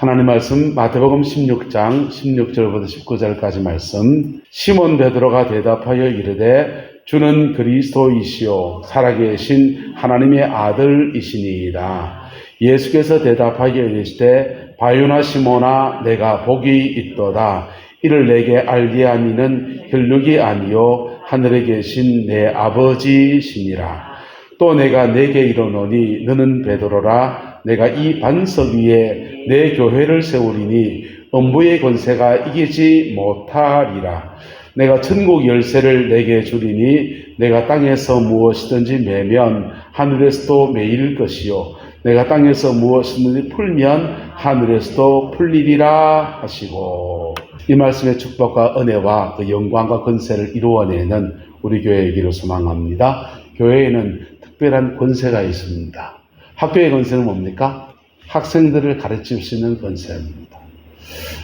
하나님 말씀 마태복음 16장 16절부터 19절까지 말씀. 시몬 베드로가 대답하여 이르되 주는 그리스도이시요 살아계신 하나님의 아들이시니이다. 예수께서 대답하여 이르시되 바요나 시몬아 내가 복이 있도다. 이를 내게 알게 하니는 혈육이 아니요 하늘에 계신 내 아버지시니라. 또 내가 내게 이르노니 너는 베드로라. 내가 이 반석 위에 내 교회를 세우리니 음부의 권세가 이기지 못하리라. 내가 천국 열쇠를 내게 주리니 내가 땅에서 무엇이든지 매면 하늘에서도 매일 것이요 내가 땅에서 무엇이든지 풀면 하늘에서도 풀리리라 하시고, 이 말씀의 축복과 은혜와 그 영광과 권세를 이루어내는 우리 교회이기를 소망합니다. 교회에는 특별한 권세가 있습니다. 학교의 권세는 뭡니까? 학생들을 가르칠 수 있는 권세입니다.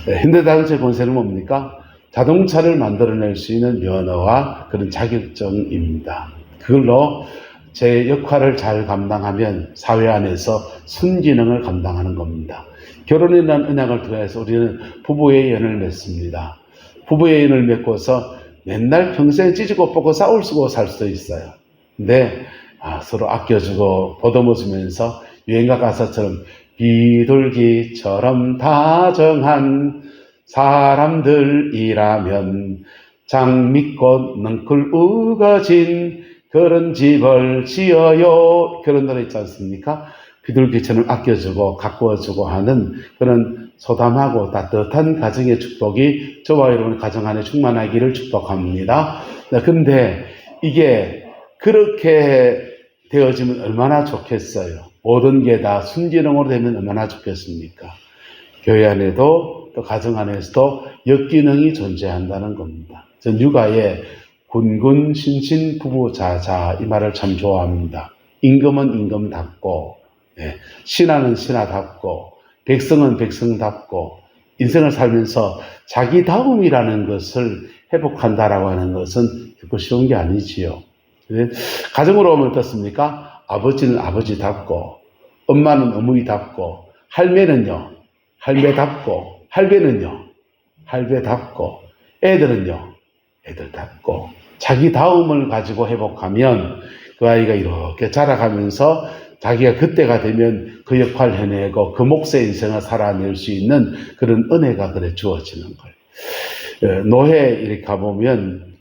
현대자동차의 권세는 뭡니까? 자동차를 만들어낼 수 있는 면허와 그런 자격증입니다. 그걸로 제 역할을 잘 감당하면 사회 안에서 순기능을 감당하는 겁니다. 결혼이라는 언약을 통해서 우리는 부부의 연을 맺습니다. 부부의 연을 맺고서 맨날 평생 찢고 뽑고 싸울 수고 살 수도 있어요. 근데 서로 아껴주고 보듬어주면서 유행가 가사처럼 비둘기처럼 다정한 사람들이라면 장미꽃 넝쿨 우거진 그런 집을 지어요. 그런 노래 있지 않습니까? 비둘기처럼 아껴주고 가꾸어주고 하는 그런 소담하고 따뜻한 가정의 축복이 저와 여러분 가정 안에 충만하기를 축복합니다. 근데 이게 그렇게 되어지면 얼마나 좋겠어요. 모든 게 다 순기능으로 되면 얼마나 좋겠습니까? 교회 안에도 또 가정 안에서도 역기능이 존재한다는 겁니다. 전 육아에 군군 신신 부부자자 이 말을 참 좋아합니다. 임금은 임금답고 신하는 신하답고 백성은 백성답고 인생을 살면서 자기다움이라는 것을 회복한다라고 하는 것은 결코 쉬운 게 아니지요. 가정으로 오면 어떻습니까? 아버지는 아버지답고 엄마는 어머니답고 할매는요 할매답고 할배는요 할배답고 애들은요 애들답고 자기다움을 가지고 회복하면 그 아이가 이렇게 자라가면서 자기가 그때가 되면 그 역할을 해내고 그 몫의 인생을 살아낼 수 있는 그런 은혜가 그래 주어지는 거예요. 노회 이렇게 가보면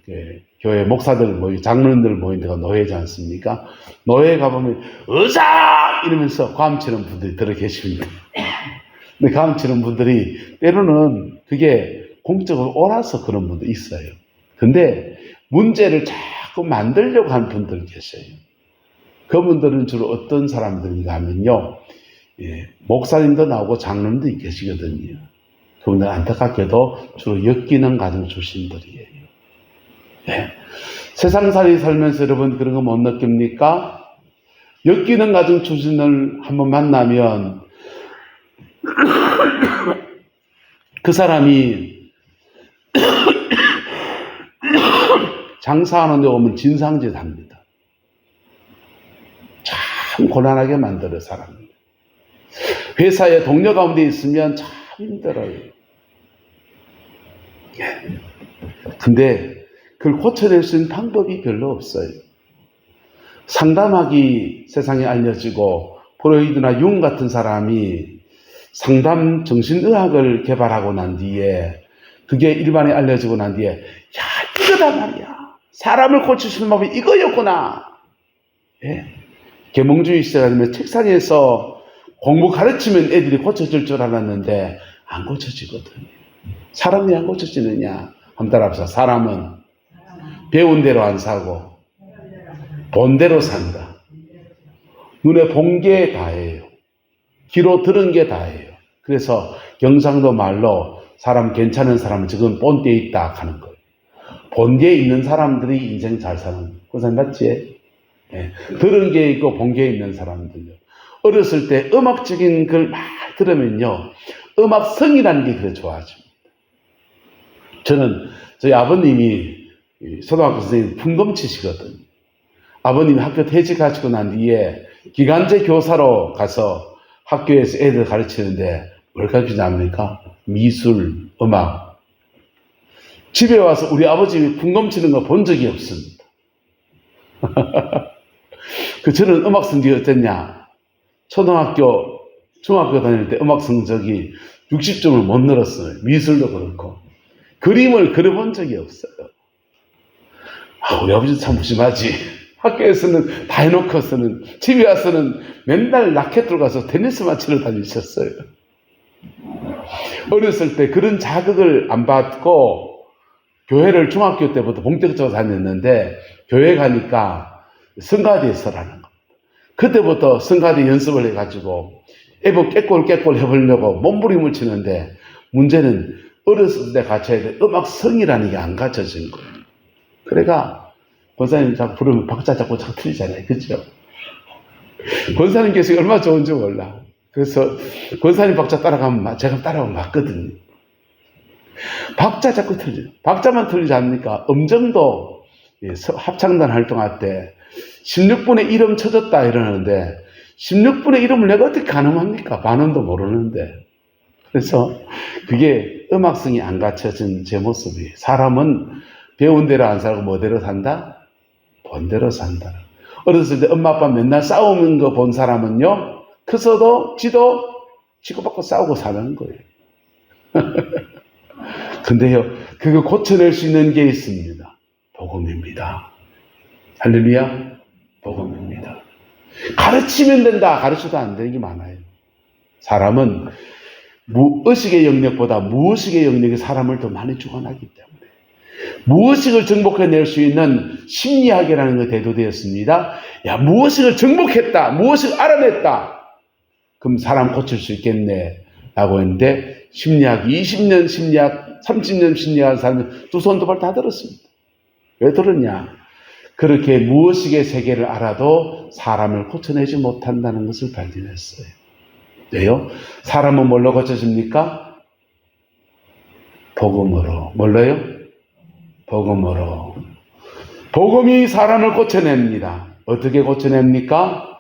교회 목사들 장로님들 모인 데가 노회지 않습니까? 노회에 가보면 의사 이러면서 감치는 분들이 들어 계십니다. 근데 감치는 분들이 때로는 그게 공적으로 옳아서 그런 분도 있어요. 근데 문제를 자꾸 만들려고 하는 분들 계세요. 그분들은 주로 어떤 사람들인가 하면요, 목사님도 나오고 장로님도 계시거든요. 그분들 안타깝게도 주로 역기능 가정 출신들이에요. 세상살이 살면서 여러분 그런 거 못 느낍니까? 역기능 가정 출신을 한번 만나면 그 사람이 장사하는 데 오면 진상짓 합니다. 참 곤란하게 만들어 사람입니다. 회사에 동료 가운데 있으면 참 힘들어요. 근데 그걸 고쳐낼 수 있는 방법이 별로 없어요. 상담학이 세상에 알려지고 프로이드나 융 같은 사람이 상담 정신의학을 개발하고 난 뒤에 그게 일반에 알려지고 난 뒤에 야 이거다 말이야. 사람을 고칠 수 있는 방법이 이거였구나. 계몽주의 시대가 되면 책상에서 공부 가르치면 애들이 고쳐질 줄 알았는데 안 고쳐지거든요. 사람이 안 고쳐지느냐? 한번 따라합시다. 사람은 배운 대로 안 사고 본 대로 산다. 눈에 본 게 다예요. 귀로 들은 게 다예요. 그래서 경상도 말로 사람 괜찮은 사람은 지금 본때에 있다 하는 거예요. 본때에 있는 사람들이 인생 잘 사는 그 사람 맞지? 들은 게 있고 본 게 있는 사람들요. 어렸을 때 음악적인 걸 막 들으면요, 음악성이라는 게 그래 좋아집니다. 저는 저희 아버님이 초등학교 선생님 풍금치시거든요. 아버님이 학교 퇴직하시고 난 뒤에 기간제 교사로 가서 학교에서 애들 가르치는데 뭘 가르치지 않습니까? 미술, 음악. 집에 와서 우리 아버지 궁금 치는 거 본 적이 없습니다. 저는 음악 성적이 어땠냐? 초등학교, 중학교 다닐 때 음악 성적이 60점을 못 늘었어요. 미술도 그렇고. 그림을 그려본 적이 없어요. 우리 아버지 참 무심하지. 학교에서는 다 해놓고서는 집에 와서는 맨날 라켓 들고 가서 테니스만 치러 다니셨어요. 어렸을 때 그런 자극을 안 받고 교회를 중학교 때부터 본격적으로 다녔는데 교회 가니까 성가대에 서라는 겁니다. 그때부터 성가대 연습을 해가지고 애보 깨꼴 해보려고 몸부림을 치는데 문제는 어렸을 때 갖춰야 될 음악성이라는 게 안 갖춰진 거예요. 그래가 권사님 자꾸 부르면 박자 자꾸 틀리잖아요. 그죠? 권사님께서 얼마나 좋은지 몰라. 그래서 권사님 박자 따라가면 제가 따라가면 맞거든요. 박자 자꾸 틀려요. 박자만 틀리지 않으니까 음정도 합창단 활동할 때 16분의 1음 쳐졌다 이러는데 16분의 1음을 내가 어떻게 가늠합니까? 반음도 모르는데. 그래서 그게 음악성이 안 갖춰진 제 모습이에요. 사람은 배운 대로 안 살고 뭐대로 산다? 본 대로 산다. 어렸을 때 엄마 아빠 맨날 싸우는 거 본 사람은요, 커서도 지도 치고받고 싸우고 사는 거예요. 근데요, 그거 고쳐낼 수 있는 게 있습니다. 복음입니다. 할렐루야, 복음입니다. 가르치면 된다, 가르쳐도 안 되는 게 많아요. 사람은 무의식의 영역보다 무의식의 영역이 사람을 더 많이 주관하기 때문에 무의식을 정복해낼 수 있는 심리학이라는 게 대두되었습니다. 야, 무의식을 정복했다, 무의식을 알아냈다, 그럼 사람 고칠 수 있겠네 라고 했는데 심리학 20년 심리학 30년 심리학 사람은 두 손 두 발 다 들었습니다. 왜 들었냐? 그렇게 무의식의 세계를 알아도 사람을 고쳐내지 못한다는 것을 발견했어요. 왜요? 사람은 뭘로 고쳐집니까? 복음으로. 뭘로요? 복음으로. 복음이 사람을 고쳐냅니다. 어떻게 고쳐냅니까?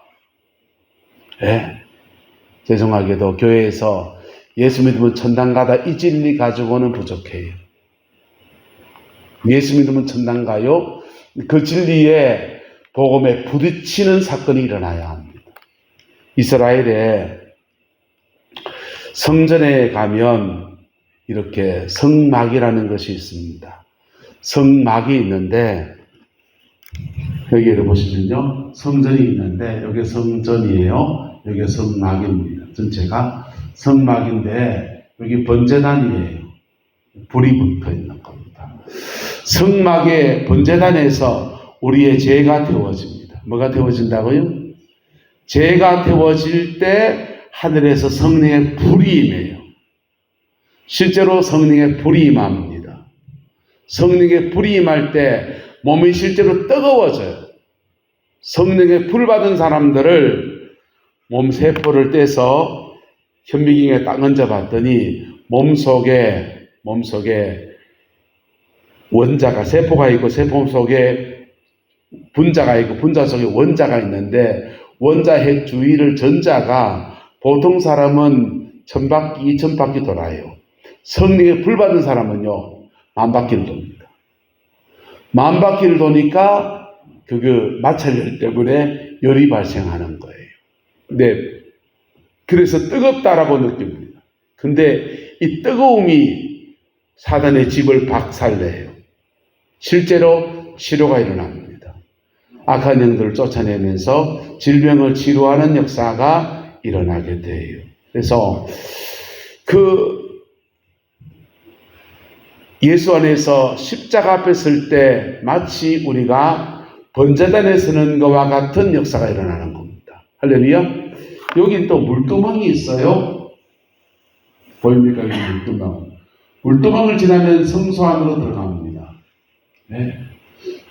네. 죄송하게도 교회에서 예수 믿으면 천당 가다 이 진리 가지고는 부족해요. 예수 믿으면 천당 가요? 그 진리에 복음에 부딪히는 사건이 일어나야 합니다. 이스라엘에 성전에 가면 이렇게 성막이라는 것이 있습니다. 성막이 있는데 여기를 보시면요, 성전이 있는데 여기 성전이에요. 여기 성막입니다. 전체가 성막인데 여기 번제단이에요. 불이 붙어 있는 겁니다. 성막의 번제단에서 우리의 죄가 태워집니다. 뭐가 태워진다고요? 죄가 태워질 때 하늘에서 성령의 불이 임해요. 실제로 성령의 불이 임합니다. 성령의 불이 임할 때 몸이 실제로 뜨거워져요. 성령의 불 받은 사람들을 몸 세포를 떼서 현미경에 딱 얹어봤더니 몸속에 원자가, 세포가 있고 세포 속에 분자가 있고 분자 속에 원자가 있는데 원자 핵 주위를 전자가 보통 사람은 1000바퀴, 2000바퀴 돌아요. 성령의 불 받은 사람은요, 10,000바퀴를 돕니다. 10,000바퀴를 도니까 그 마찰열 때문에 열이 발생하는 거예요. 네. 그래서 뜨겁다라고 느낍니다. 근데 이 뜨거움이 사단의 집을 박살내요. 실제로 치료가 일어납니다. 악한 영들을 쫓아내면서 질병을 치료하는 역사가 일어나게 돼요. 그래서 예수 안에서 십자가 앞에 설 때 마치 우리가 번제단에 서는 것과 같은 역사가 일어나는 겁니다. 할렐루야. 여기 또 물두멍이 있어요. 보입니까? 여기 물두멍. 물두멍을 지나면 성소 안으로 들어갑니다. 네.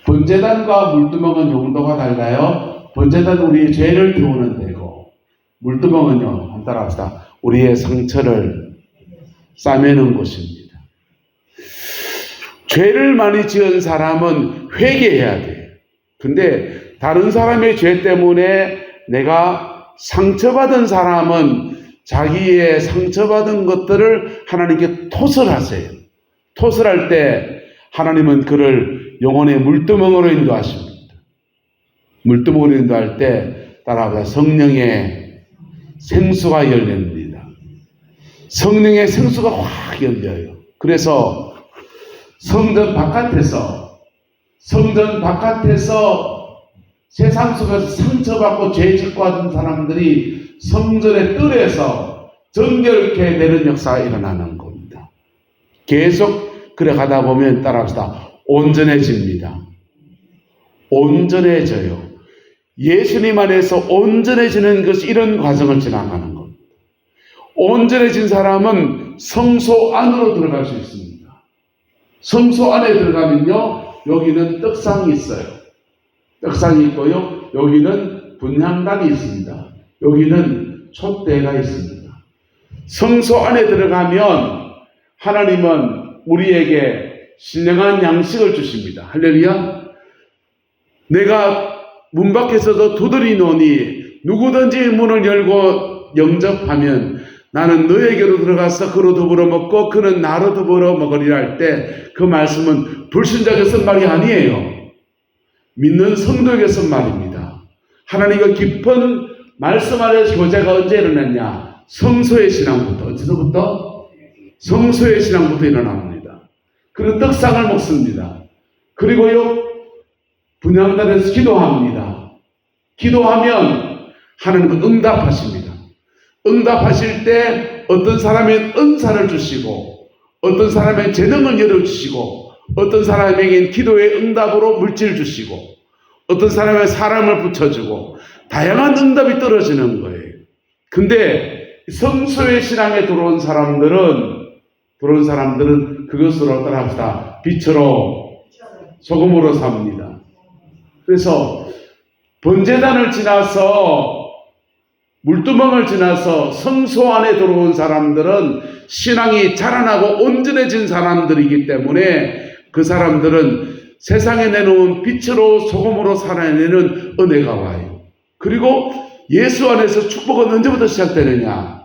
번제단과 물두멍은 용도가 달라요. 번제단은 우리의 죄를 태우는 데고, 물두멍은요, 한번 따라합시다. 우리의 상처를 싸매는 곳입니다. 죄를 많이 지은 사람은 회개해야 돼요. 근데 다른 사람의 죄 때문에 내가 상처받은 사람은 자기의 상처받은 것들을 하나님께 토설하세요. 토설할 때 하나님은 그를 영혼의 물두멍으로 인도하십니다. 물두멍으로 인도할 때 따라하다 성령의 생수가 열립니다. 성령의 생수가 확 열려요. 그래서 성전 바깥에서 세상 속에서 상처받고 죄짓고 하던 사람들이 성전의 뜰에서 정결케 되는 역사가 일어나는 겁니다. 계속 그래 가다 보면 따라합시다. 온전해집니다. 온전해져요. 예수님 안에서 온전해지는 것이 이런 과정을 지나가는 겁니다. 온전해진 사람은 성소 안으로 들어갈 수 있습니다. 성소 안에 들어가면요, 여기는 떡상이 있어요. 떡상이 있고요, 여기는 분향단이 있습니다. 여기는 촛대가 있습니다. 성소 안에 들어가면 하나님은 우리에게 신령한 양식을 주십니다. 할렐루야. 내가 문 밖에서도 두드리노니 누구든지 문을 열고 영접하면 나는 너에게로 들어가서 그로 더불어 먹고 그는 나로 더불어 먹으리라 할 때 그 말씀은 불신자에게 쓴 말이 아니에요. 믿는 성도에게 쓴 말입니다. 하나님과 깊은 말씀 안에서 교제가 언제 일어났냐? 성소의 신앙부터. 어디서부터? 성소의 신앙부터 일어납니다. 그리고 떡상을 먹습니다. 그리고요, 분향단에서 기도합니다. 기도하면 하나님은 응답하십니다. 응답하실 때 어떤 사람에게 은사를 주시고 어떤 사람에게 재능을 열어주시고 어떤 사람에게 기도의 응답으로 물질을 주시고 어떤 사람에게 사람을 붙여주고 다양한 응답이 떨어지는 거예요. 근데 성소의 신앙에 들어온 사람들은 그것으로 따라합시다. 빛으로 소금으로 삽니다. 그래서 번제단을 지나서 물두멍을 지나서 성소 안에 들어온 사람들은 신앙이 자라나고 온전해진 사람들이기 때문에 그 사람들은 세상에 내놓은 빛으로 소금으로 살아내는 은혜가 와요. 그리고 예수 안에서 축복은 언제부터 시작되느냐?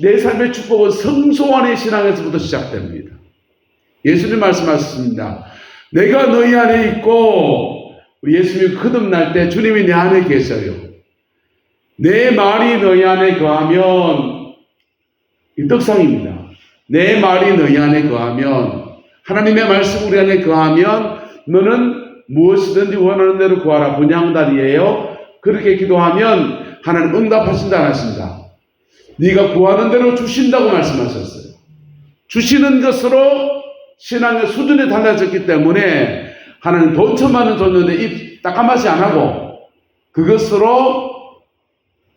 내 삶의 축복은 성소 안의 신앙에서부터 시작됩니다. 예수님 말씀하셨습니다. 내가 너희 안에 있고 예수님이 거듭날 때 주님이 내 안에 계셔요. 내 말이 너희 안에 거하면 이 떡상입니다. 내 말이 너희 안에 거하면 하나님의 말씀 우리 안에 거하면 너는 무엇이든지 원하는 대로 구하라. 분향단이에요. 그렇게 기도하면 하나님 응답하신다 안 하신다. 네가 구하는 대로 주신다고 말씀하셨어요. 주시는 것으로 신앙의 수준이 달라졌기 때문에 하나님 돈 1,000만 원 줬는데 입 따까마시 안 하고 그것으로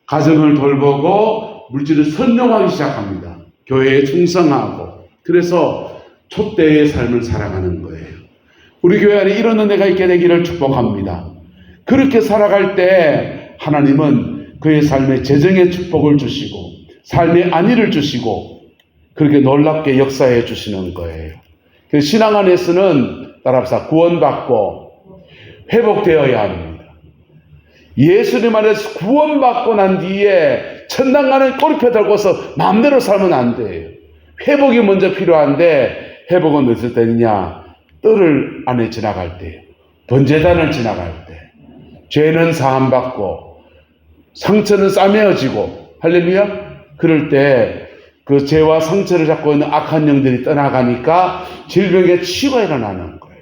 가정을 돌보고 물질을 선용하기 시작합니다. 교회에 충성하고 그래서 촛대의 삶을 살아가는 거예요. 우리 교회 안에 이런 은혜가 있게 되기를 축복합니다. 그렇게 살아갈 때 하나님은 그의 삶에 재정의 축복을 주시고 삶의 안위를 주시고 그렇게 놀랍게 역사해 주시는 거예요. 그래서 신앙 안에서는 따라합시다. 구원받고 회복되어야 합니다. 예수님 안에서 구원받고 난 뒤에 천당 가는 꼬리표 달고서 마음대로 살면 안 돼요. 회복이 먼저 필요한데 회복은 어떨 때냐? 뜰을 안에 지나갈 때, 번제단을 지나갈 때, 죄는 사함받고 상처는 싸매어지고 할렐루야? 그럴 때 그 죄와 상처를 잡고 있는 악한 영들이 떠나가니까 질병의 치유가 일어나는 거예요.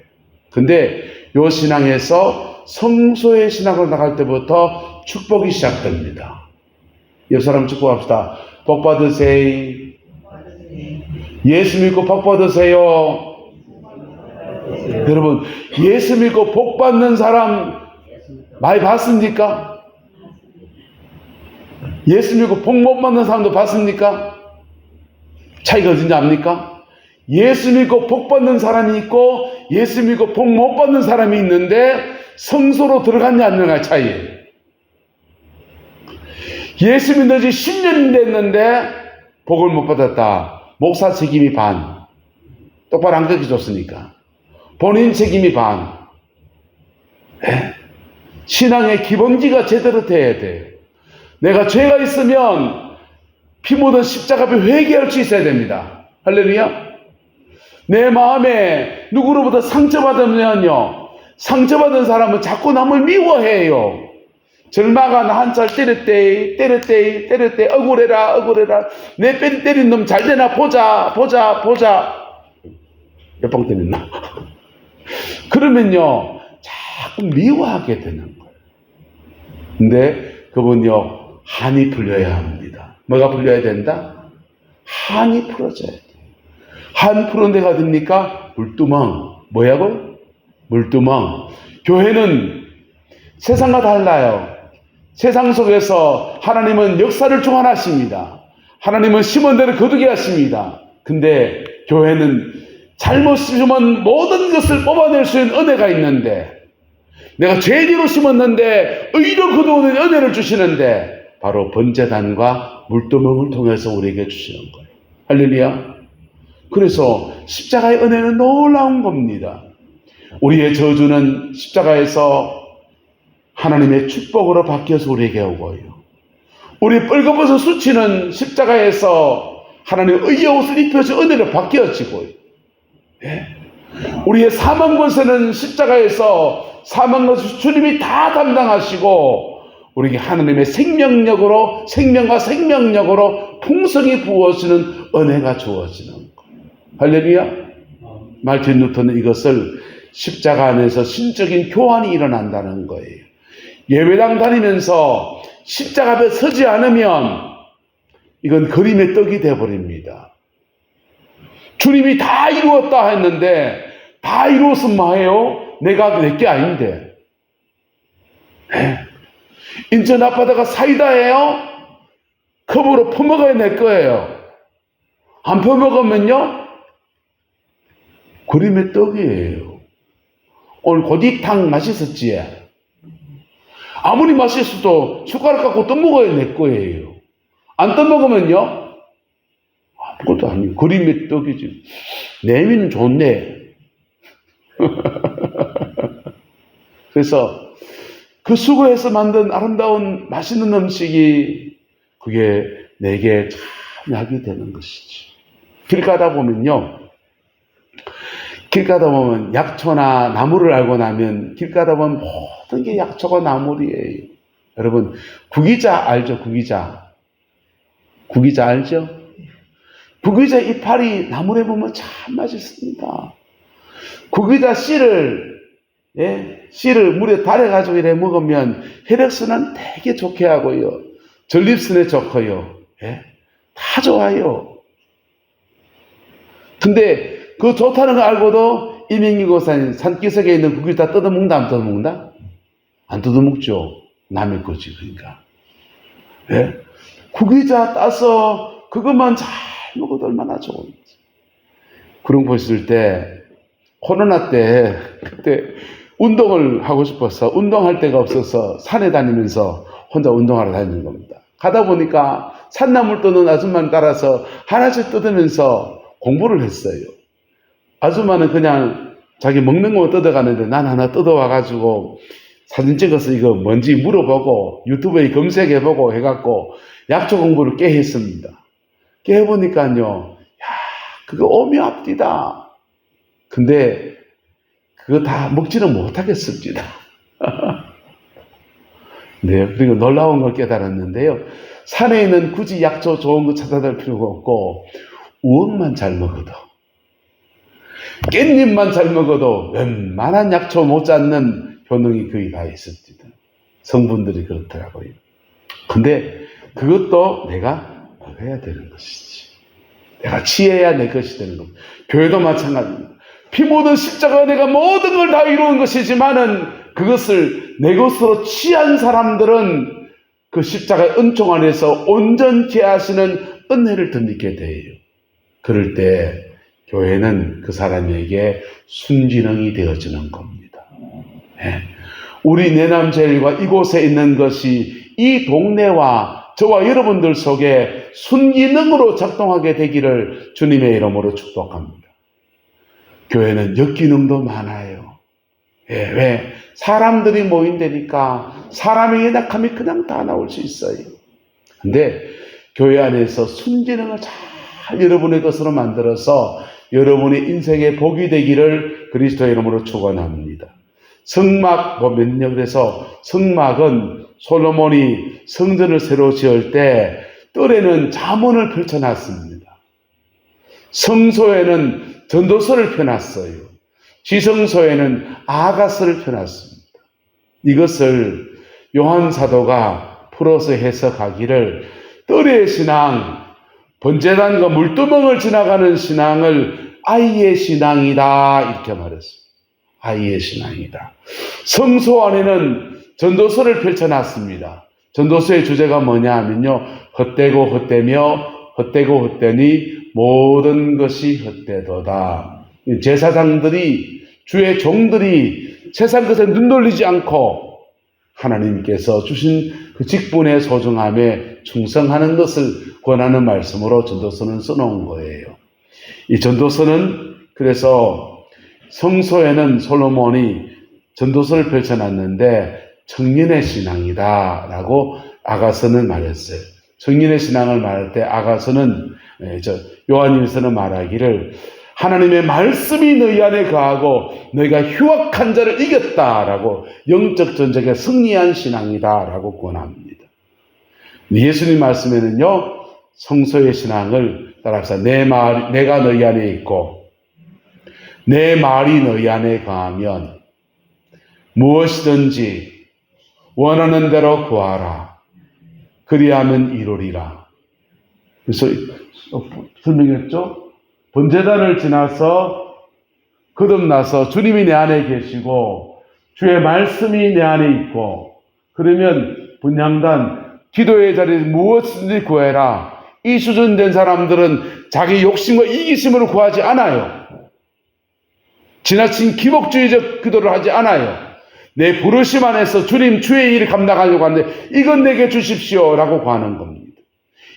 근데 요 신앙에서 성소의 신앙으로 나갈 때부터 축복이 시작됩니다. 옆 사람 축복합시다. 복 받으세요. 예수 믿고 복 받으세요. 여러분, 예수 믿고 복 받는 사람 많이 봤습니까? 예수 믿고 복 못 받는 사람도 봤습니까? 차이가 어딘지 압니까? 예수 믿고 복 받는 사람이 있고 예수 믿고 복 못 받는 사람이 있는데 성소로 들어갔냐 안 들어갔냐 차이예요. 예수 믿은 지 10년이 됐는데 복을 못 받았다. 목사 책임이 반. 똑바로 안 가르쳐줬으니까. 본인 책임이 반. 신앙의 기본기가 제대로 돼야 돼요. 내가 죄가 있으면 피 묻은 십자가 앞에 회개할 수 있어야 됩니다. 할렐루야. 내 마음에 누구로부터 상처받으면요, 상처받은 사람은 자꾸 남을 미워해요. 절마가 나 한 살 때렸대, 억울해라. 내 때린 놈 잘 되나 보자. 몇 방 때렸나? 그러면요, 자꾸 미워하게 되는 거예요. 근데 그분요, 한이 풀려야 합니다. 뭐가 풀려야 된다? 한이 풀어져야 돼요. 한 푸른 데가 됩니까? 물두멍. 뭐야고요? 물두멍. 교회는 세상과 달라요. 세상 속에서 하나님은 역사를 중환하십니다. 하나님은 심은 대로 거두게 하십니다. 근데 교회는 잘못 심은 모든 것을 뽑아낼 수 있는 은혜가 있는데, 내가 죄지로 심었는데 의로 거두는 은혜를 주시는데, 바로 번제단과 물두멍을 통해서 우리에게 주시는 거예요. 할렐루야. 그래서 십자가의 은혜는 놀라운 겁니다. 우리의 저주는 십자가에서 하나님의 축복으로 바뀌어서 우리에게 오고요. 우리 뻘거벗은 수치는 십자가에서 하나님의 의의 옷을 입혀서 은혜로 바뀌어지고요. 네. 우리의 사망 권세는 십자가에서 사망 권세 주님이 다 담당하시고 우리에게 하나님의 생명력으로, 생명과 생명력으로 풍성히 부어지는 은혜가 주어지는 거예요. 할렐루야. 말틴 루터는 이것을 십자가 안에서 신적인 교환이 일어난다는 거예요. 예배당 다니면서 십자가 앞에 서지 않으면 이건 그림의 떡이 되어버립니다. 주님이 다 이루었다 했는데, 다 이루었으면 뭐예요? 내가 내게 아닌데. 네. 인천 앞바다가 사이다예요? 컵으로 퍼먹어야 내 거예요. 안 퍼먹으면요, 그림의 떡이에요. 오늘 고디탕 맛있었지? 아무리 맛있어도 숟가락 갖고 떠먹어야 내 거예요. 안 떠먹으면요, 아무것도 아니에요. 그림의 떡이지. 내미는 좋네. 그래서 그 수고해서 만든 아름다운 맛있는 음식이 그게 내게 참 약이 되는 것이지. 길 가다 보면요, 길 가다 보면 약초나 나무를 알고 나면 길 가다 보면 모든 게 약초가 나물이에요. 여러분, 구기자 알죠? 구기자 알죠? 구기자 이파리 나물에 보면 참 맛있습니다. 구기자 씨를 물에 달여가지고 이래 먹으면 혈액순환 되게 좋게 하고요, 전립선에 좋고요, 다 좋아요. 근데 그 좋다는 거 알고도 이민기 고사님 산기슭에 있는 구기자 뜯어먹는다, 안 뜯어먹는다? 안 뜯어먹죠. 남의 거지, 그러니까. 구기자 따서 그것만 잘 먹어도 얼마나 좋은지. 그런 거 보실 때, 코로나 때, 그때 운동을 하고 싶어서 운동할 데가 없어서 산에 다니면서 혼자 운동하러 다니는 겁니다. 가다 보니까 산나물 뜯는 아줌마를 따라서 하나씩 뜯으면서 공부를 했어요. 아줌마는 그냥 자기 먹는 거 뜯어가는데 난 하나 뜯어와가지고 사진 찍어서 이거 뭔지 물어보고 유튜브에 검색해보고 해갖고 약초 공부를 꽤 했습니다. 꽤 해보니까요, 야, 그거 오묘합디다. 근데 그거 다 먹지는 못하겠습니다. 네, 그리고 놀라운 걸 깨달았는데요. 산에 있는 굳이 약초 좋은 거 찾아갈 필요가 없고 우엉만 잘 먹어도, 깻잎만 잘 먹어도 웬만한 약초 못 잡는 효능이 거의 다 있습니다. 성분들이 그렇더라고요. 근데 그것도 내가 해야 되는 것이지. 내가 취해야 내 것이 되는 겁니다. 교회도 마찬가지입니다. 피 묻은 십자가 내가 모든 걸 다 이루은 것이지만은 그것을 내 것으로 취한 사람들은 그 십자가의 은총 안에서 온전케 하시는 은혜를 덧입게 돼요. 그럴 때 교회는 그 사람에게 순진흥이 되어지는 겁니다. 우리 내남제일과 이곳에 있는 것이 이 동네와 저와 여러분들 속에 순기능으로 작동하게 되기를 주님의 이름으로 축복합니다. 교회는 역기능도 많아요. 왜? 사람들이 모인다니까 사람의 연약함이 그냥 다 나올 수 있어요. 근데 교회 안에서 순기능을 잘 여러분의 것으로 만들어서 여러분의 인생의 복이 되기를 그리스도의 이름으로 축원합니다. 성막 보면요, 그래서 성막은 솔로몬이 성전을 새로 지을 때 뜰에는 잠언을 펼쳐놨습니다. 성소에는 전도서를 펴놨어요. 지성소에는 아가서를 펴놨습니다. 이것을 요한 사도가 풀어서 해석하기를 뜰의 신앙, 번제단과 물두멍을 지나가는 신앙을 아이의 신앙이다 이렇게 말했습니다. 아이의 신앙이다. 성소 안에는 전도서를 펼쳐놨습니다. 전도서의 주제가 뭐냐 하면요, 헛되고 헛되며 헛되고 헛되니 모든 것이 헛되도다. 제사장들이, 주의 종들이 세상 것에 눈 돌리지 않고 하나님께서 주신 그 직분의 소중함에 충성하는 것을 권하는 말씀으로 전도서는 써놓은 거예요. 이 전도서는 그래서 성소에는 솔로몬이 전도서를 펼쳐놨는데 청년의 신앙이다 라고 아가서는 말했어요. 청년의 신앙을 말할 때 아가서는 요한일서는 말하기를 하나님의 말씀이 너희 안에 거하고 너희가 휴학한 자를 이겼다라고 영적 전쟁에 승리한 신앙이다라고 권합니다. 예수님 말씀에는요, 성소의 신앙을 따라서 내가 너희 안에 있고 내 말이 너희 안에 거하면 무엇이든지 원하는 대로 구하라. 그리하면 이루리라. 그래서 설명했죠? 번제단을 지나서 거듭나서 주님이 내 안에 계시고 주의 말씀이 내 안에 있고 그러면 분향단 기도의 자리에 무엇이든지 구해라. 이 수준 된 사람들은 자기 욕심과 이기심으로 구하지 않아요. 지나친 기복주의적 기도를 하지 않아요. 내 부르심 안에서 주님 주의 일을 감당하려고 하는데 이건 내게 주십시오 라고 구하는 겁니다.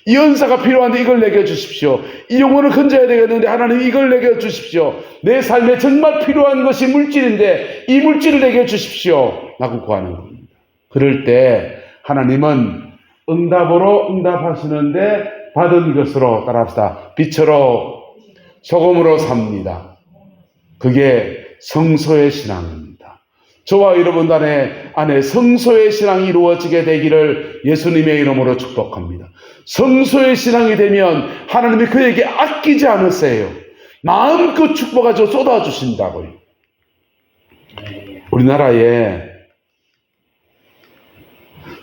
이 은사가 필요한데 이걸 내게 주십시오. 이 영혼을 건져야 되겠는데 하나님 이걸 내게 주십시오. 내 삶에 정말 필요한 것이 물질인데 이 물질을 내게 주십시오 라고 구하는 겁니다. 그럴 때 하나님은 응답으로 응답하시는데 받은 것으로 따라합시다. 빛으로 소금으로 삽니다. 그게 성소의 신앙입니다. 저와 여러분 안에 성소의 신앙이 이루어지게 되기를 예수님의 이름으로 축복합니다. 성소의 신앙이 되면 하나님이 그에게 아끼지 않으세요. 마음껏 축복하죠. 쏟아주신다고요. 우리나라에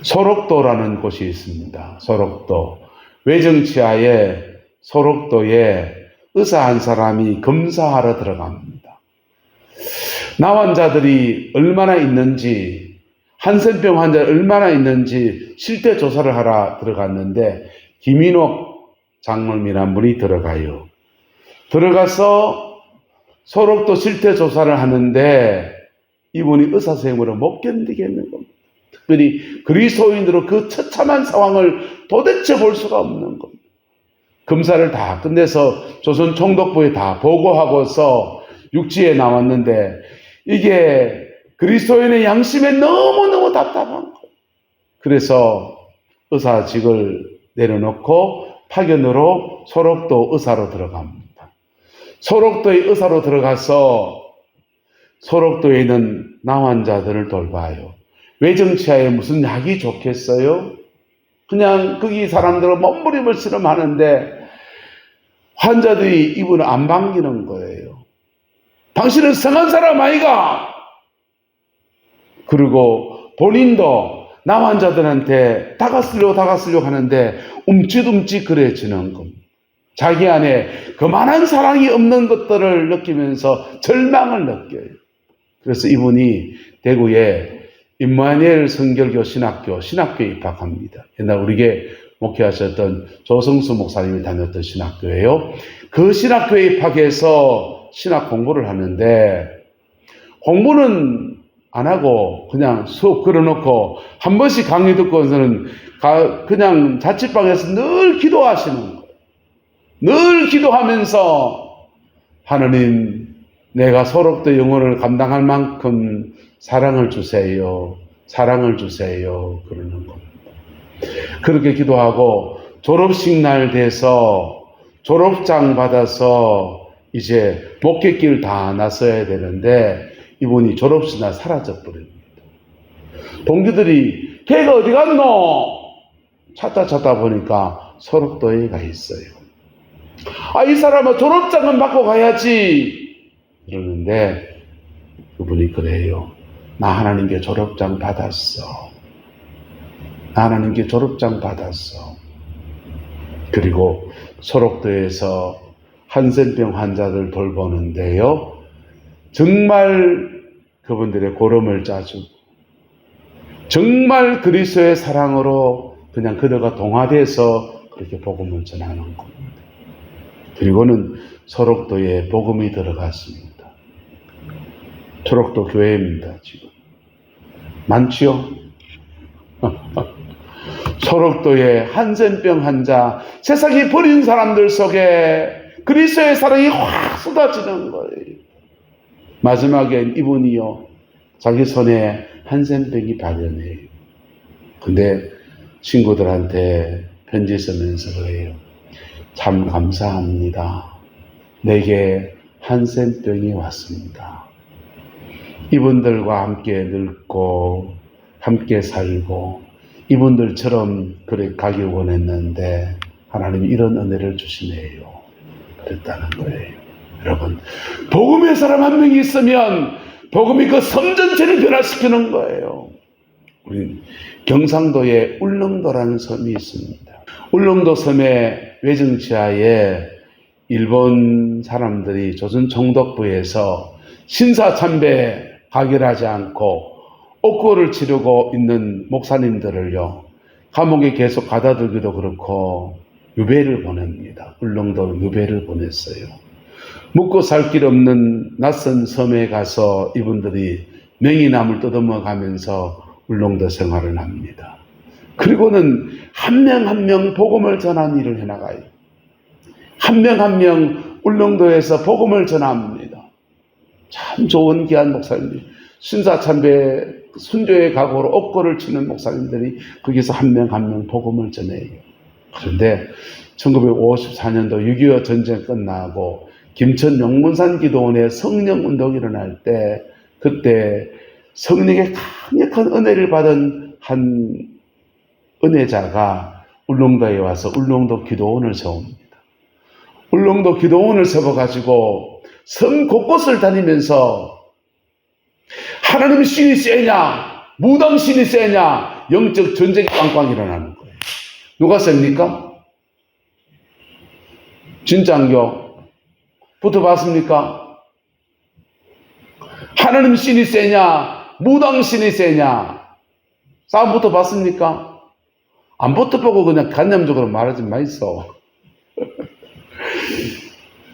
소록도라는 곳이 있습니다. 소록도. 외정치하에 소록도에 의사 한 사람이 검사하러 들어갑니다. 나 환자들이 얼마나 있는지, 한센병 환자 얼마나 있는지 실태 조사를 하러 들어갔는데 김인옥 장로님이라는 분이 들어가요. 들어가서 소록도 실태 조사를 하는데 이분이 의사생활을 못 견디겠는 겁니다. 특별히 그리스도인으로 그 처참한 상황을 도대체 볼 수가 없는 겁니다. 검사를 다 끝내서 조선 총독부에 다 보고하고서 육지에 나왔는데 이게 그리스도인의 양심에 너무너무 답답한 거예요. 그래서 의사직을 내려놓고 파견으로 소록도 의사로 들어갑니다. 소록도의 의사로 들어가서 소록도에 있는 나환자들을 돌봐요. 외정치하에 무슨 약이 좋겠어요? 그냥 거기 사람들은 몸부림을 실험하는데 환자들이 이분을 안 반기는 거예요. 당신은 성한 사람 아이가? 그리고 본인도 나 환자들한테 다가서려고 하는데 움찔움찔거려지는 겁니다. 자기 안에 그만한 사랑이 없는 것들을 느끼면서 절망을 느껴요. 그래서 이분이 대구에 임마누엘 성결교 신학교에 입학합니다. 옛날 우리에게 목회하셨던 조성수 목사님이 다녔던 신학교예요. 그 신학교에 입학해서 신학 공부를 하는데 공부는 안 하고 그냥 수업 걸어놓고 한 번씩 강의 듣고서는 그냥 자취방에서 늘 기도하시는 거예요. 늘 기도하면서 하나님 내가 소록도 영혼을 감당할 만큼 사랑을 주세요. 사랑을 주세요. 그러는 겁니다. 그렇게 기도하고 졸업식 날 돼서 졸업장 받아서 이제 목회길 다 나서야 되는데 이분이 졸업식 날 사라져 버립니다. 동기들이 걔가 어디 갔노? 찾다 보니까 소록도에 가 있어요. 이 사람은 졸업장은 받고 가야지. 그러는데 그분이 그래요. 나 하나님께 졸업장 받았어. 나 하나님께 졸업장 받았어. 그리고 소록도에서 한센병 환자들 돌보는데요. 정말 그분들의 고름을 짜주고 정말 그리스도의 사랑으로 그냥 그들과 동화돼서 그렇게 복음을 전하는 겁니다. 그리고는 소록도에 복음이 들어갔습니다. 소록도 교회입니다. 지금 많지요? 소록도에 한센병 환자, 세상이 버린 사람들 속에 그리스도의 사랑이 확 쏟아지는 거예요. 마지막엔 이분이요, 자기 손에 한센병이 발현해요. 근데 친구들한테 편지 쓰면서 그래요. 참 감사합니다. 내게 한센병이 왔습니다. 이분들과 함께 늙고 함께 살고 이분들처럼 그래 가기 원했는데 하나님이 이런 은혜를 주시네요. 그랬다는 거예요. 여러분, 복음의 사람 한 명이 있으면 복음이 그 섬 전체를 변화시키는 거예요. 우리 경상도에 울릉도라는 섬이 있습니다. 울릉도 섬의 외정지하에 일본 사람들이 조선 총독부에서 신사참배 가결하지 않고 옥고를 치르고 있는 목사님들을요, 감옥에 계속 가다두기도 그렇고 유배를 보냅니다. 울릉도 유배를 보냈어요. 묵고 살 길 없는 낯선 섬에 가서 이분들이 명이나물 뜯어먹어 가면서 울릉도 생활을 합니다. 그리고는 한 명 한 명 복음을 전하는 일을 해나가요. 한 명 한 명 울릉도에서 복음을 전합니다. 참 좋은 귀한 목사님들, 신사참배 순교의 각오로 옥고를 치는 목사님들이 거기서 한 명 한 명 복음을 전해요. 그런데 1954년도 6.25 전쟁 끝나고 김천 용문산 기도원에 성령운동이 일어날 때, 그때 성령의 강력한 은혜를 받은 한 은혜자가 울릉도에 와서 울릉도 기도원을 세웁니다. 울릉도 기도원을 세워가지고 성 곳곳을 다니면서 하나님 신이 세냐, 무당 신이 세냐, 영적 전쟁이 빵빵 일어나는 거예요. 누가 셉니까? 진짜인겨? 붙어봤습니까? 하나님 신이 세냐, 무당 신이 세냐, 싸움 붙어봤습니까? 안 붙어보고 그냥 간념적으로 말하지 마이소.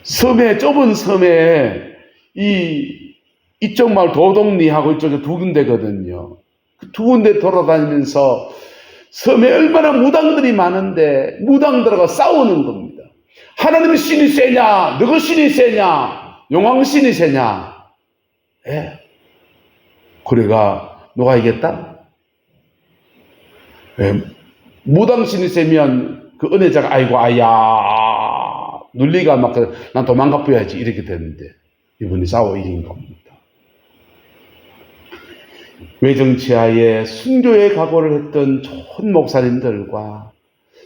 섬에, 좁은 섬에 이쪽 마을 도동리하고 이쪽에 두 군데거든요. 그 두 군데 돌아다니면서 섬에 얼마나 무당들이 많은데 무당들하고 싸우는 겁니다. 하나님의 신이 세냐, 누구 신이 세냐, 용왕 신이 세냐. 예. 그래가 누가 이겼다? 예. 무당 신이 세면 그 은혜자가 아이고 아야 눌리가 막 난 도망가 보야지 이렇게 되는데 이분이 싸워 이긴 겁니다. 외정치하에 순교의 각오를 했던 좋은 목사님들과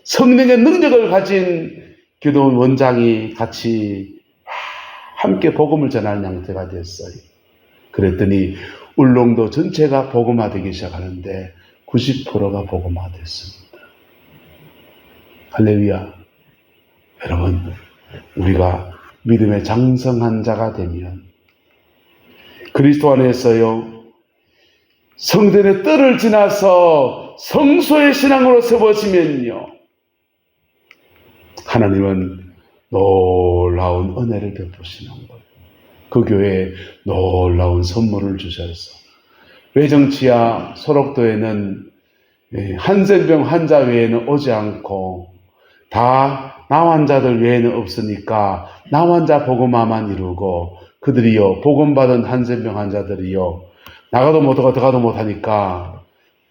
성령의 능력을 가진 기도원 원장이 같이 함께 복음을 전하는 형태가 됐어요. 그랬더니 울릉도 전체가 복음화되기 시작하는데 90%가 복음화됐습니다. 할렐루야. 여러분, 우리가 믿음의 장성한 자가 되면 그리스도 안에서요, 성전의 뜰을 지나서 성소의 신앙으로 세워지면요, 하나님은 놀라운 은혜를 베푸시는 거예요. 그 교회에 놀라운 선물을 주셔서 외정치하 소록도에는 한센병 환자 외에는 오지 않고 다 나환자들 외에는 없으니까 나환자 복음화만 이루고 그들이요, 복음받은 한센병 환자들이요, 나가도 못하고 들어가도 못하니까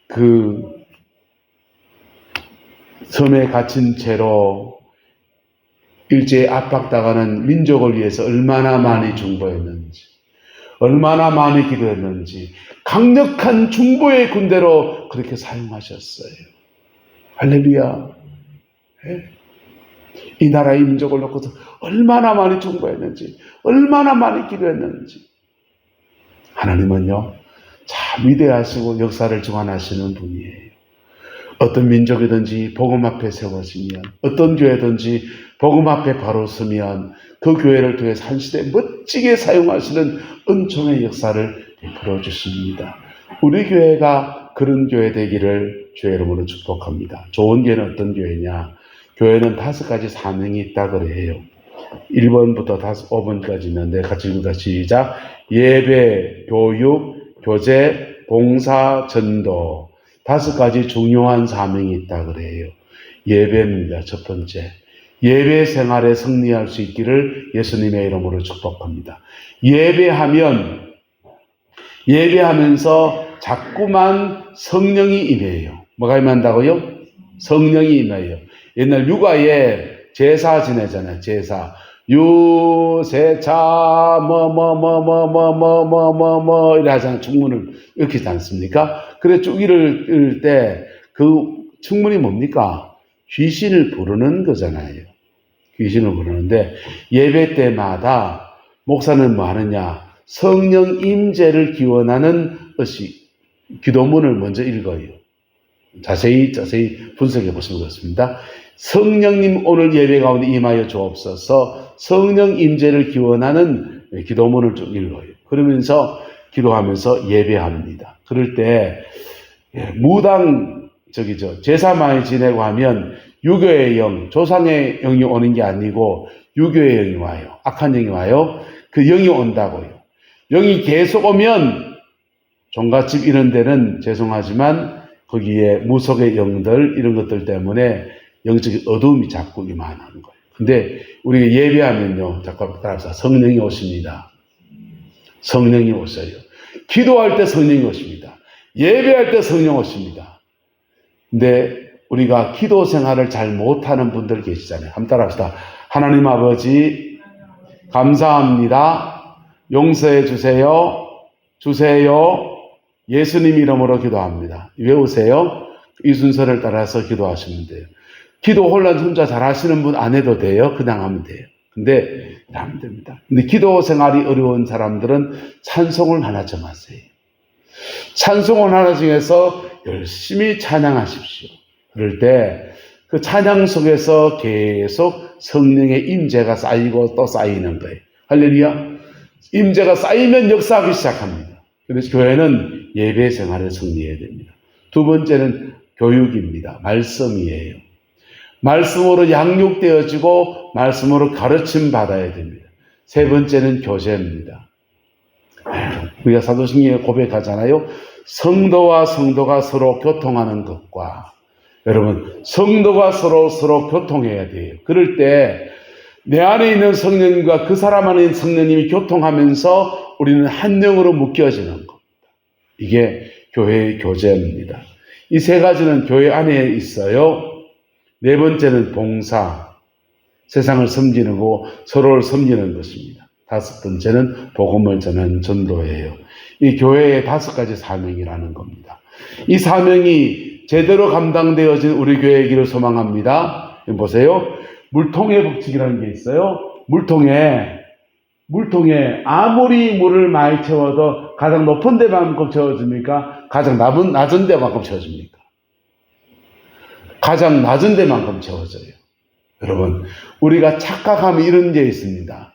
그 섬에 갇힌 채로 일제에 압박당하는 민족을 위해서 얼마나 많이 중보했는지, 얼마나 많이 기도했는지 강력한 중보의 군대로 그렇게 사용하셨어요. 할렐루야. 이 나라의 민족을 놓고서 얼마나 많이 중보했는지, 얼마나 많이 기도했는지. 하나님은요, 참 위대하시고 역사를 주관하시는 분이에요. 어떤 민족이든지 복음 앞에 세워지면, 어떤 교회든지 복음 앞에 바로 서면 그 교회를 통해서 한 시대 멋지게 사용하시는 은총의 역사를 베풀어 주십니다. 우리 교회가 그런 교회 되기를 주의 이름으로 축복합니다. 좋은 교회는 어떤 교회냐? 교회는 5가지 사명이 있다 그래요. 1번부터 5번까지는 내가 같이 읽는다. 시작. 예배, 교육, 교제, 봉사, 전도. 5가지 중요한 사명이 있다 그래요. 예배입니다. 첫 번째. 예배 생활에 승리할 수 있기를 예수님의 이름으로 축복합니다. 예배하면서 자꾸만 성령이 임해요. 뭐가 임한다고요? 성령이 임해요. 옛날 육아에 제사 지내잖아요. 제사. 유세차 이래 하잖아요. 충문을 읽히지 않습니까? 그래 쭉 읽을 때 그 충문이 뭡니까? 귀신을 부르는 거잖아요. 귀신을 부르는데 예배 때마다 목사는 뭐 하느냐? 성령 임재를 기원하는 것이 기도문을 먼저 읽어요. 자세히 분석해 보시면 그렇습니다. 성령님 오늘 예배 가운데 임하여 주옵소서. 성령 임재를 기원하는 기도문을 좀 읽어요. 그러면서 기도하면서 예배합니다. 그럴 때 무당 제사 많이 지내고 하면 유교의 영, 조상의 영이 오는 게 아니고 유교의 영이 와요. 악한 영이 와요. 그 영이 온다고요. 영이 계속 오면 종갓집 이런 데는 죄송하지만 거기에 무속의 영들 이런 것들 때문에 영적인 어두움이 자꾸 임하는 거예요. 근데 우리가 예배하면요, 잠깐 따라서 성령이 오십니다. 성령이 오셔요. 기도할 때 성령이 오십니다. 예배할 때 성령 오십니다. 근데 우리가 기도 생활을 잘 못하는 분들 계시잖아요. 한번 따라합시다. 하나님 아버지 감사합니다. 용서해 주세요. 예수님 이름으로 기도합니다. 외우세요. 이 순서를 따라서 기도하시면 돼요. 기도 혼란 혼자 잘 하시는 분 안 해도 돼요. 그냥 하면 돼요. 근데 하면 됩니다. 근데 기도 생활이 어려운 사람들은 찬송을 하나 정하세요. 찬송을 하나 정해서 열심히 찬양하십시오. 그럴 때 그 찬양 속에서 계속 성령의 임재가 쌓이고 또 쌓이는 거예요. 할렐루야. 임재가 쌓이면 역사하기 시작합니다. 그래서 교회는 예배 생활을 승리해야 됩니다. 두 번째는 교육입니다. 말씀이에요. 말씀으로 양육되어지고 말씀으로 가르침 받아야 됩니다. 세 번째는 교제입니다. 우리가 사도신경에 고백하잖아요. 성도와 성도가 서로 교통하는 것과 여러분 성도가 서로 교통해야 돼요. 그럴 때 내 안에 있는 성령님과 그 사람 안에 있는 성령님이 교통하면서 우리는 한 영으로 묶여지는 겁니다. 이게 교회의 교제입니다. 이 세 가지는 교회 안에 있어요. 네 번째는 봉사, 세상을 섬기는 거, 서로를 섬기는 것입니다. 다섯 번째는 복음을 전하는 전도예요. 이 교회의 5가지 사명이라는 겁니다. 이 사명이 제대로 감당되어진 우리 교회이기를 소망합니다. 보세요. 물통의 법칙이라는 게 있어요. 물통에 아무리 물을 많이 채워도 가장 높은 데만큼 채워집니까? 가장 낮은 데만큼 채워집니까? 가장 낮은 데만큼 채워져요. 여러분, 우리가 착각하면 이런 게 있습니다.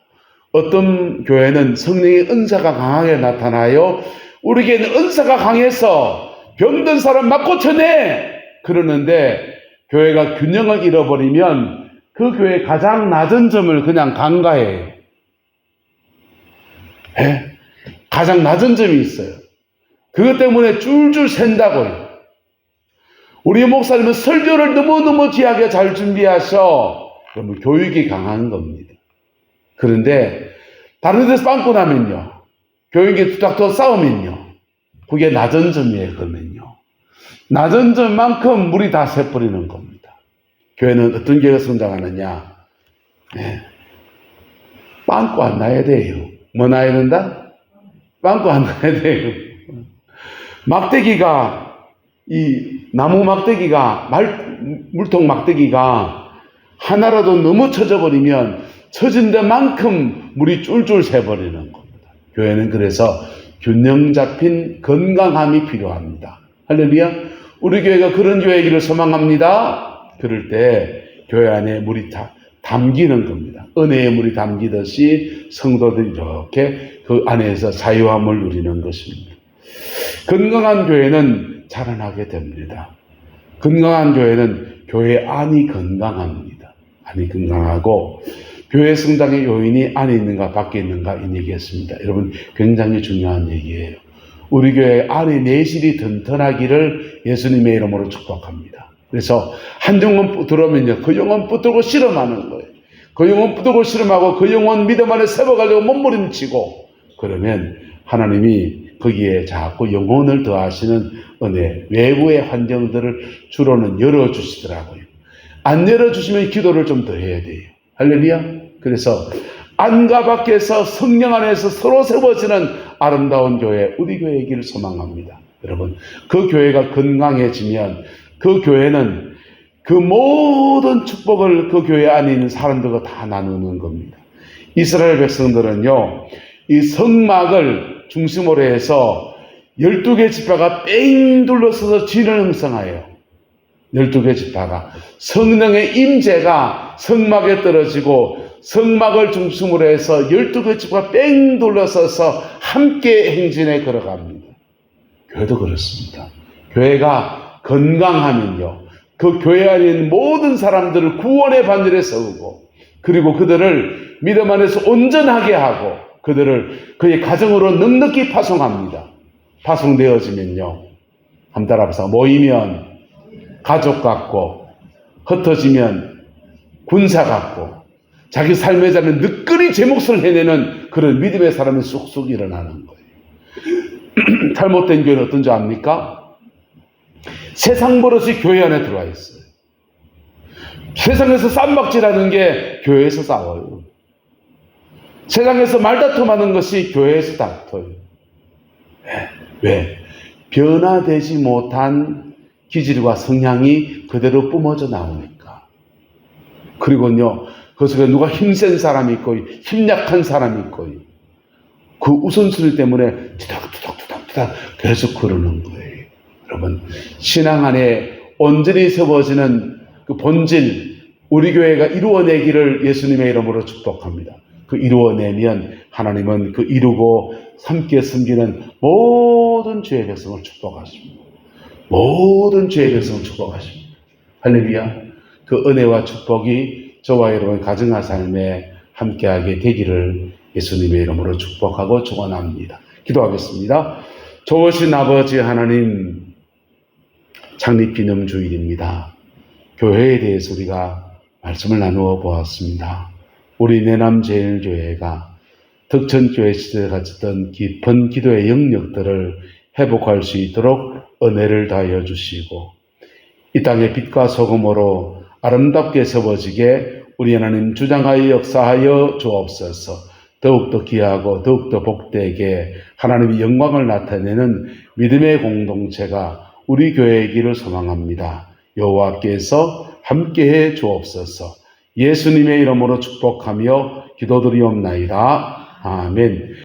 어떤 교회는 성령의 은사가 강하게 나타나요. 우리 교회는 은사가 강해서 병든 사람 막 고쳐내! 그러는데 교회가 균형을 잃어버리면 그 교회의 가장 낮은 점을 그냥 간과해요. 네? 가장 낮은 점이 있어요. 그것 때문에 줄줄 샌다고요. 우리 목사님은 설교를 너무너무 귀하게 잘 준비하셔. 그러면 교육이 강한 겁니다. 그런데 다른 데서 빵꾸 나면요. 교육이 투닥투닥 싸우면요. 그게 낮은 점이에요. 그러면요. 낮은 점만큼 물이 다 새버리는 겁니다. 교회는 어떤 교회가 성장하느냐? 네. 빵꾸 안 나야 돼요. 뭐 나야 된다? 빵꾸 안 나야 돼요. 막대기가, 이 나무 막대기가, 물통 막대기가 하나라도 너무 처져버리면 처진 데만큼 물이 쫄쫄 새버리는 겁니다. 교회는 그래서 균형 잡힌 건강함이 필요합니다. 할렐루야. 우리 교회가 그런 교회이기를 소망합니다. 그럴 때 교회 안에 물이 담기는 겁니다. 은혜의 물이 담기듯이 성도들이 이렇게 그 안에서 자유함을 누리는 것입니다. 건강한 교회는 자라나게 됩니다. 건강한 교회는 교회 안이 건강합니다. 안이 건강하고 교회 성장의 요인이 안에 있는가 밖에 있는가 이 얘기했습니다. 여러분 굉장히 중요한 얘기예요. 우리 교회 안에 내실이 튼튼하기를 예수님의 이름으로 축복합니다. 그래서 한 영혼 들어오면요, 그 영혼 붙들고 실험하는 거예요. 그 영혼 붙들고 실험하고 그 영혼 믿음 안에 세워가려고 몸부림치고 그러면 하나님이 거기에 자꾸 영혼을 더하시는 은혜, 외부의 환경들을 주로는 열어주시더라고요. 안 열어주시면 기도를 좀 더 해야 돼요. 할렐루야. 그래서 안과 밖에서 성령 안에서 서로 세워지는 아름다운 교회, 우리 교회이기를 소망합니다. 여러분, 그 교회가 건강해지면 그 교회는 그 모든 축복을 그 교회 안에 있는 사람들과 다 나누는 겁니다. 이스라엘 백성들은요, 이 성막을 중심으로 해서 12개 지파가 뺑 둘러서서 진을 형성하여요. 12개 지파가. 성령의 임재가 성막에 떨어지고 성막을 중심으로 해서 12개 지파가 뺑 둘러서서 함께 행진에 걸어갑니다. 교회도 그렇습니다. 교회가 건강하면요, 그 교회 안에 있는 모든 사람들을 구원의 반열에 세우고 그리고 그들을 믿음 안에서 온전하게 하고 그들을 그의 가정으로 넉넉히 파송합니다. 파송되어지면요, 한번 따라합시다. 모이면 가족 같고 흩어지면 군사 같고 자기 삶의 자는 늦거리 제 몫을 해내는 그런 믿음의 사람이 쑥쑥 일어나는 거예요. 잘못된 교회는 어떤 줄 압니까? 세상 버릇이 교회 안에 들어와 있어요. 세상에서 쌈박질하는 게 교회에서 싸워요. 세상에서 말다툼하는 것이 교회에서 다퉈요. 왜? 변화되지 못한 기질과 성향이 그대로 뿜어져 나오니까. 그리고요, 그 속에 누가 힘센 사람이 있고 힘 약한 사람이 있고 그 우선순위 때문에 투닥투닥 계속 그러는 거예요. 여러분, 신앙 안에 온전히 세워지는 그 본질, 우리 교회가 이루어내기를 예수님의 이름으로 축복합니다. 그 이루어내면 하나님은 그 이루고 함께 섬기는 모든 주의 백성을 축복하십니다. 모든 주의 백성을 축복하십니다. 할렐루야. 그 은혜와 축복이 저와 여러분 가정과 삶에 함께하게 되기를 예수님의 이름으로 축복하고 축원합니다. 기도하겠습니다. 좋으신 아버지 하나님, 창립기념 주일입니다. 교회에 대해서 우리가 말씀을 나누어 보았습니다. 우리 내남제일교회가 덕천교회 시대에 가졌던 깊은 기도의 영역들을 회복할 수 있도록 은혜를 다하여 주시고 이 땅의 빛과 소금으로 아름답게 세워지게 우리 하나님 주장하여 역사하여 주옵소서. 더욱더 귀하고 더욱더 복되게 하나님의 영광을 나타내는 믿음의 공동체가 우리 교회이기를 소망합니다. 여호와께서 함께해 주옵소서. 예수님의 이름으로 축복하며 기도드리옵나이다. 아멘.